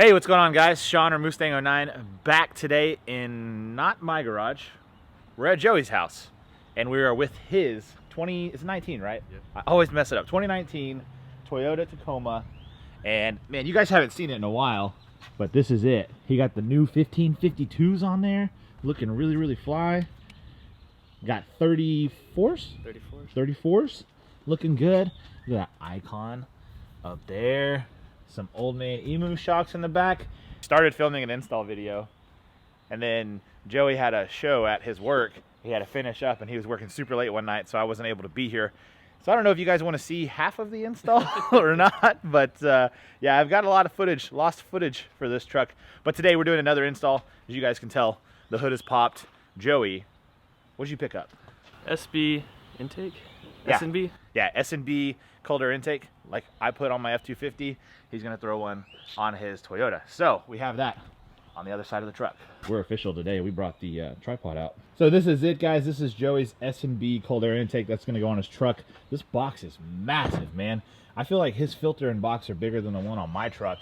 Hey, what's going on, guys? Sean or Mustang 09 back today in not my garage. We're at Joey's house, and we are with his it's 19, right? Yep. I always mess it up. 2019 Toyota Tacoma, and man, you guys haven't seen it in a while, but this is it. He got the new 1552s on there, looking really, really fly. Got 34s, looking good. Look at that icon up there. Some old man emu shocks in the back. Started filming an install video, and then Joey had a show at his work. He had to finish up, and he was working super late one night, so I wasn't able to be here. So I don't know if you guys want to see half of the install or not, but yeah, I've got a lot of footage, lost footage for this truck. But today we're doing another install. As you guys can tell, the hood is popped. Joey, what did you pick up? SB intake? Yeah. S&B? Yeah, S&B cold air intake, like I put on my F-250. He's gonna throw one on his Toyota. So we have that on the other side of the truck. We're official today. We brought the tripod out. So this is it, guys. This is Joey's S&B cold air intake that's gonna go on his truck. This box is massive, man. I feel like his filter and box are bigger than the one on my truck.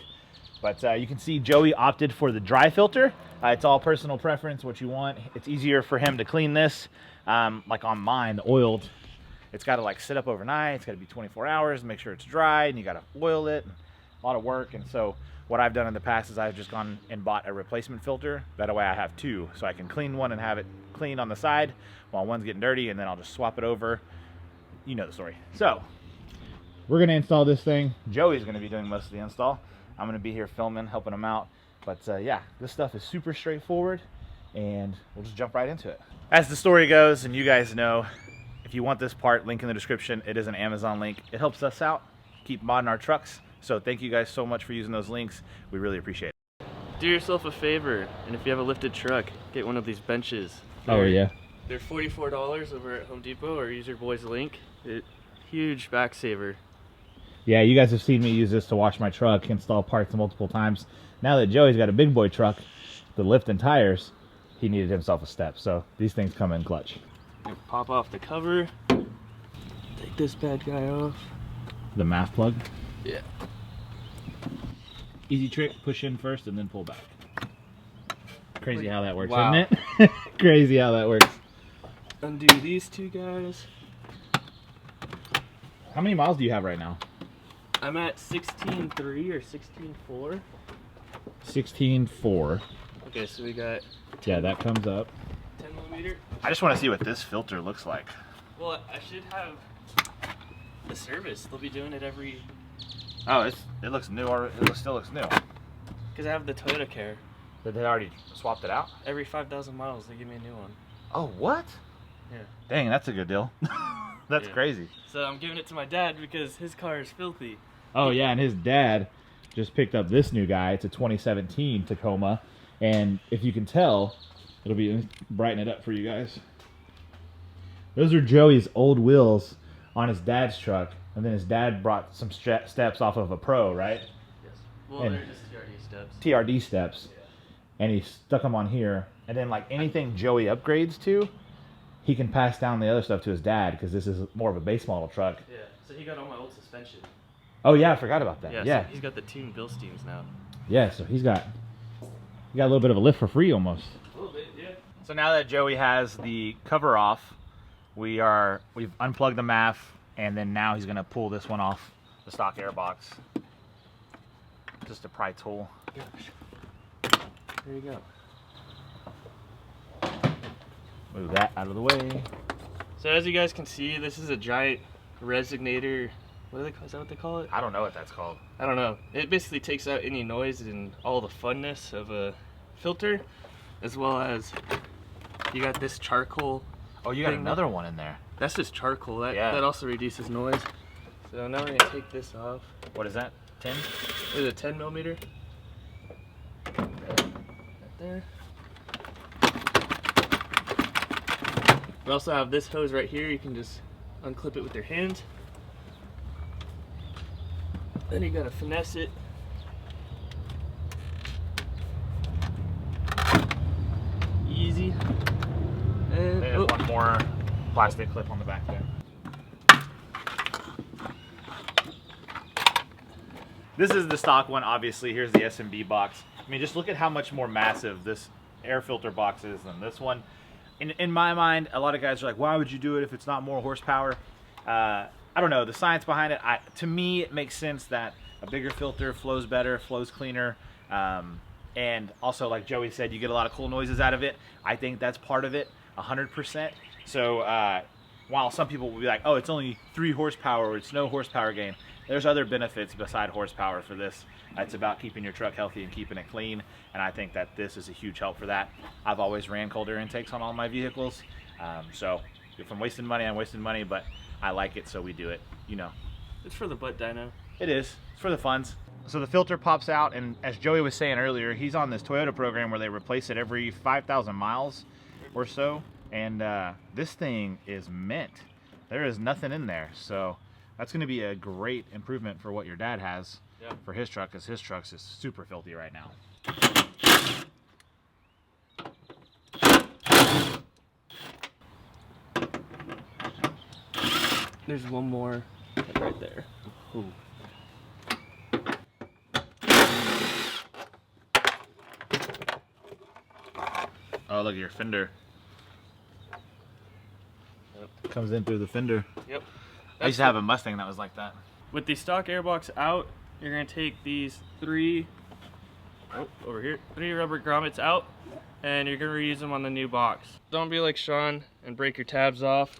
But you can see Joey opted for the dry filter. It's all personal preference, what you want. It's easier for him to clean this. Like on mine, the oiled, it's got to like sit up overnight. It's got to be 24 hours to make sure it's dry, and you got to oil it. A lot of work. And so what I've done in the past is I've just gone and bought a replacement filter. That way I have two, so I can clean one and have it clean on the side while one's getting dirty, and then I'll just swap it over. You know the story. So we're gonna install this thing. Joey's gonna be doing most of the install. I'm gonna be here filming, helping him out. But yeah, this stuff is super straightforward, and we'll just jump right into it. As the story goes, and you guys know, if you want this part, link in the description. It is an Amazon link. It helps us out, keep modding our trucks. So thank you guys so much for using those links. We really appreciate it. Do yourself a favor, and if you have a lifted truck, get one of these benches. Yeah. They're $44 over at Home Depot, or use your boy's link. Huge back saver. Yeah, you guys have seen me use this to wash my truck, install parts multiple times. Now that Joey's got a big boy truck, the lift and tires, he needed himself a step. So these things come in clutch. Pop off the cover. Take this bad guy off. The MAF plug? Yeah. Easy trick, push in first and then pull back. Crazy how that works, wow. Isn't it? Crazy how that works. Undo these two guys. How many miles do you have right now? I'm at 16.3 or 16.4. 16.4. Okay, so we got... Yeah, that comes up. 10mm. I just want to see what this filter looks like. Well, I should have the service. They'll be doing it every... Oh, it looks new, or it still looks new. Because I have the Toyota Care. But they already swapped it out? Every 5,000 miles, they give me a new one. Oh, what? Yeah. Dang, that's a good deal. That's crazy. So I'm giving it to my dad because his car is filthy. Oh, yeah, and his dad just picked up this new guy. It's a 2017 Tacoma. And if you can tell, it'll be brighten it up for you guys. Those are Joey's old wheels on his dad's truck. And then his dad brought some steps off of a Pro, right? Yes. Well, they're just TRD steps. TRD steps. Yeah. And he stuck them on here. And then, like, anything Joey upgrades to, he can pass down the other stuff to his dad, because this is more of a base model truck. Yeah, so he got all my old suspension. Oh, yeah, I forgot about that. Yeah. So he's got the tuned Bilsteins now. Yeah, so he got a little bit of a lift for free almost. A little bit, yeah. So now that Joey has the cover off, we've unplugged the MAF, and then now he's gonna pull this one off the stock air box. Just a pry tool. Gosh. There you go. Move that out of the way. So as you guys can see, this is a giant resonator. What do they call? Is that what they call it? I don't know what that's called. I don't know. It basically takes out any noise and all the funness of a filter, as well as you got this charcoal. Oh, you got another one in there. That's just charcoal. That also reduces noise. So now we're gonna take this off. What is that? 10? It's a 10mm. Right there. We also have this hose right here. You can just unclip it with your hands. Then you gotta finesse it. Easy. And there's one more plastic clip on the back there. This is the stock one, obviously. Here's the SMB box. I mean, just look at how much more massive this air filter box is than this one. In my mind, a lot of guys are like, why would you do it if it's not more horsepower? I don't know, the science behind it, to me, it makes sense that a bigger filter flows better, flows cleaner, and also, like Joey said, you get a lot of cool noises out of it. I think that's part of it, 100%. So while some people will be like, oh, it's only 3 horsepower, or it's no horsepower gain, there's other benefits beside horsepower for this. It's about keeping your truck healthy and keeping it clean, and I think that this is a huge help for that. I've always ran cold air intakes on all my vehicles, so if I'm wasting money, I'm wasting money, but I like it, so we do it, you know. It's for the butt dyno. It is. It's for the funds. So the filter pops out, and as Joey was saying earlier, he's on this Toyota program where they replace it every 5,000 miles or so, and this thing is mint. There is nothing in there, so that's going to be a great improvement for what your dad has for his truck, because his truck is super filthy right now. There's one more right there. Ooh. Oh, look at your fender. Yep. Comes in through the fender. Yep. I used to have a Mustang that was like that. With the stock airbox out, you're gonna take these 3 rubber grommets out, and you're gonna reuse them on the new box. Don't be like Sean and break your tabs off.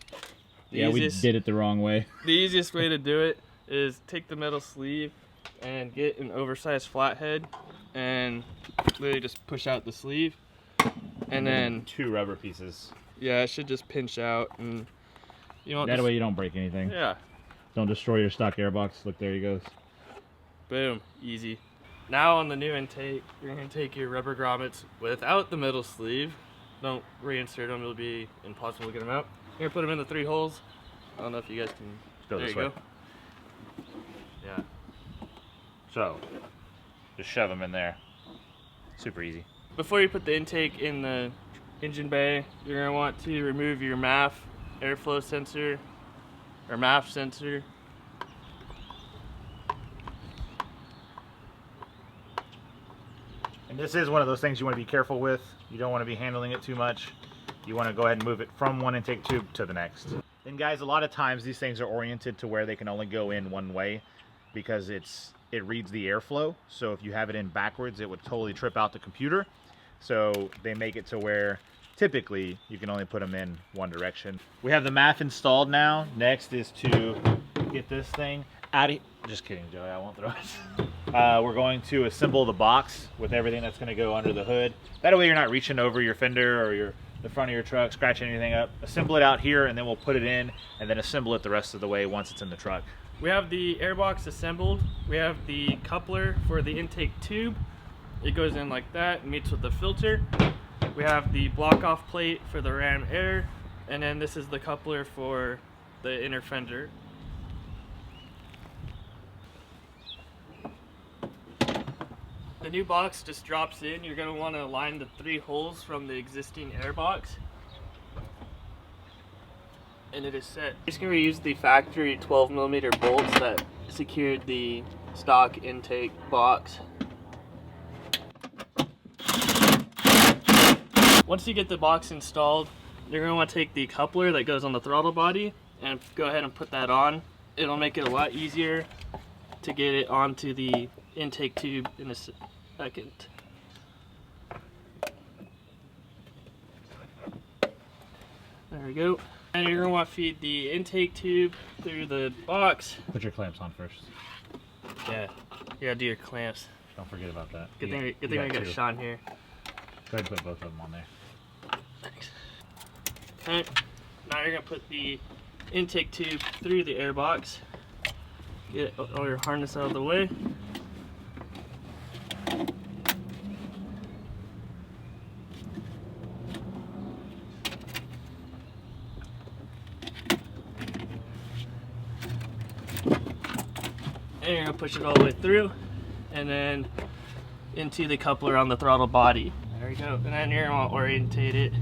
We did it the wrong way. The easiest way to do it is take the metal sleeve and get an oversized flathead and literally just push out the sleeve, and then 2 rubber pieces. Yeah, it should just pinch out, and you won't. That way you don't break anything. Yeah. Don't destroy your stock airbox. Look, there he goes. Boom, easy. Now on the new intake, you're gonna take your rubber grommets without the metal sleeve. Don't reinsert them; it'll be impossible to get them out. You're gonna put them in the 3 holes. I don't know if you guys can. Go there this you way. go. Yeah. So, just shove them in there. Super easy. Before you put the intake in the engine bay, you're gonna want to remove your MAF airflow sensor or MAF sensor. And this is one of those things you want to be careful with. You don't want to be handling it too much. You want to go ahead and move it from one intake tube to the next. And guys, a lot of times these things are oriented to where they can only go in one way because it reads the airflow. So if you have it in backwards, it would totally trip out the computer. So they make it to where typically you can only put them in one direction. We have the MAF installed now. Next is to get this thing out of here. Just kidding, Joey, I won't throw it. We're going to assemble the box with everything that's going to go under the hood. That way you're not reaching over your fender or the front of your truck, scratching anything up. Assemble it out here, and then we'll put it in, and then assemble it the rest of the way once it's in the truck. We have the airbox assembled. We have the coupler for the intake tube. It goes in like that, meets with the filter. We have the block-off plate for the ram air, and then this is the coupler for the inner fender. The new box just drops in. You're going to want to align the 3 holes from the existing airbox, and it is set. Just going to use the factory 12mm bolts that secured the stock intake box. Once you get the box installed, you're going to want to take the coupler that goes on the throttle body and go ahead and put that on. It'll make it a lot easier to get it onto the intake tube in a second. There we go. And you're going to want to feed the intake tube through the box. Put your clamps on first. Yeah, you gotta do your clamps. Don't forget about that. Good thing I got Sean here. Go ahead and put both of them on there. Thanks. Okay, now you're gonna put the intake tube through the airbox. Get all your harness out of the way. And you're gonna push it all the way through, and then into the coupler on the throttle body. There we go. And then you're gonna orientate it.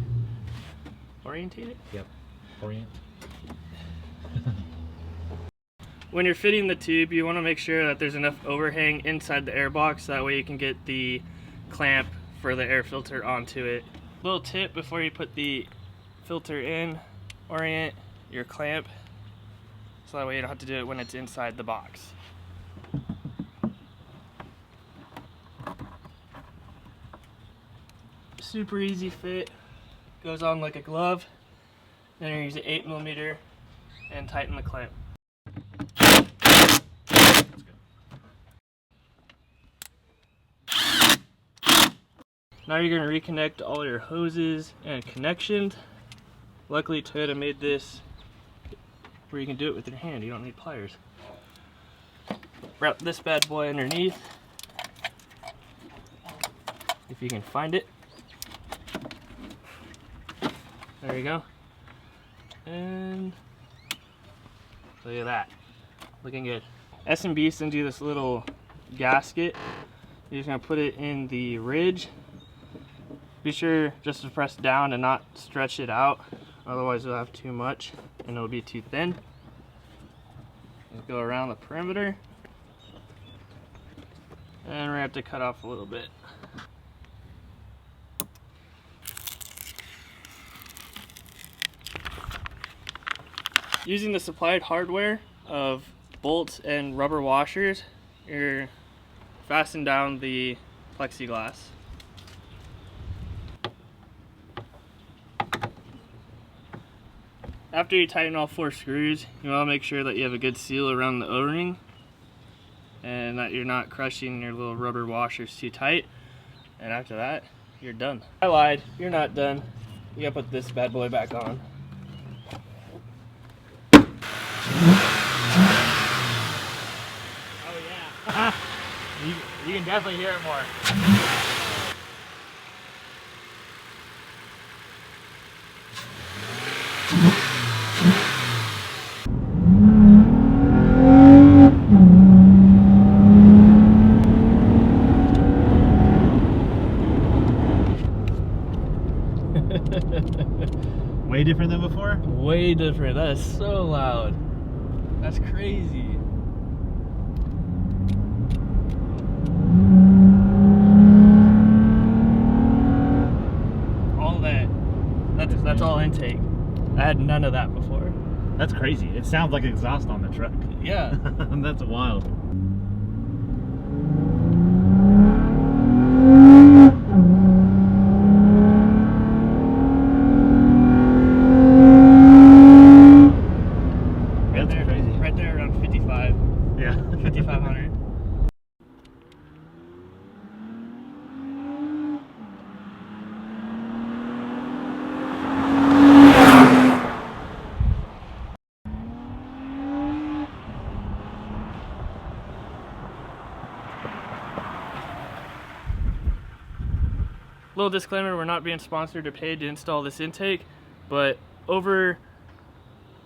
Orientate it? Yep. Orient. When you're fitting the tube, you want to make sure that there's enough overhang inside the air box, that way you can get the clamp for the air filter onto it. Little tip before you put the filter in, orient your clamp so that way you don't have to do it when it's inside the box. Super easy fit, goes on like a glove. Then you use an 8mm and tighten the clamp. Now you're going to reconnect all your hoses and connections. Luckily Toyota made this where you can do it with your hand, you don't need pliers. Wrap this bad boy underneath, if you can find it. There you go. And look at that, looking good. S&B sends you this little gasket. You're just going to put it in the ridge. Be sure just to press down and not stretch it out, otherwise you'll have too much and it'll be too thin. Just go around the perimeter, and we have to cut off a little bit. Using the supplied hardware of bolts and rubber washers, you're fastening down the plexiglass. After you tighten all 4 screws, you want to make sure that you have a good seal around the O-ring and that you're not crushing your little rubber washers too tight. And after that, you're done. I lied, you're not done. You gotta put this bad boy back on. Oh yeah. you can definitely hear it more. Way different than before? Way different. That is so loud. That's crazy. All that. That's all intake. I had none of that before. That's crazy. It sounds like exhaust on the truck. Yeah. That's wild. Right there around 55. Yeah. 5,500. Little disclaimer, we're not being sponsored or paid to install this intake, but over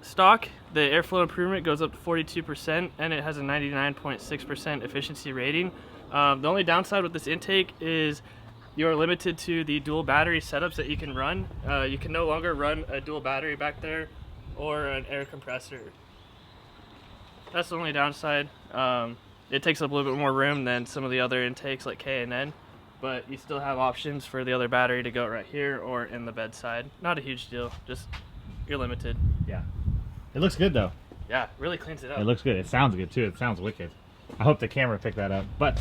stock, the airflow improvement goes up to 42% and it has a 99.6% efficiency rating. The only downside with this intake is you're limited to the dual battery setups that you can run. You can no longer run a dual battery back there or an air compressor. That's the only downside. It takes up a little bit more room than some of the other intakes like K&N, but you still have options for the other battery to go right here or in the bedside. Not a huge deal, just you're limited. Yeah. It looks good though. Yeah, really cleans it up. It looks good. It sounds good too. It sounds wicked. I hope the camera picked that up. But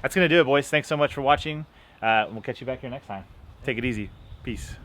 that's going to do it, boys. Thanks so much for watching. We'll catch you back here next time. Take it easy. Peace.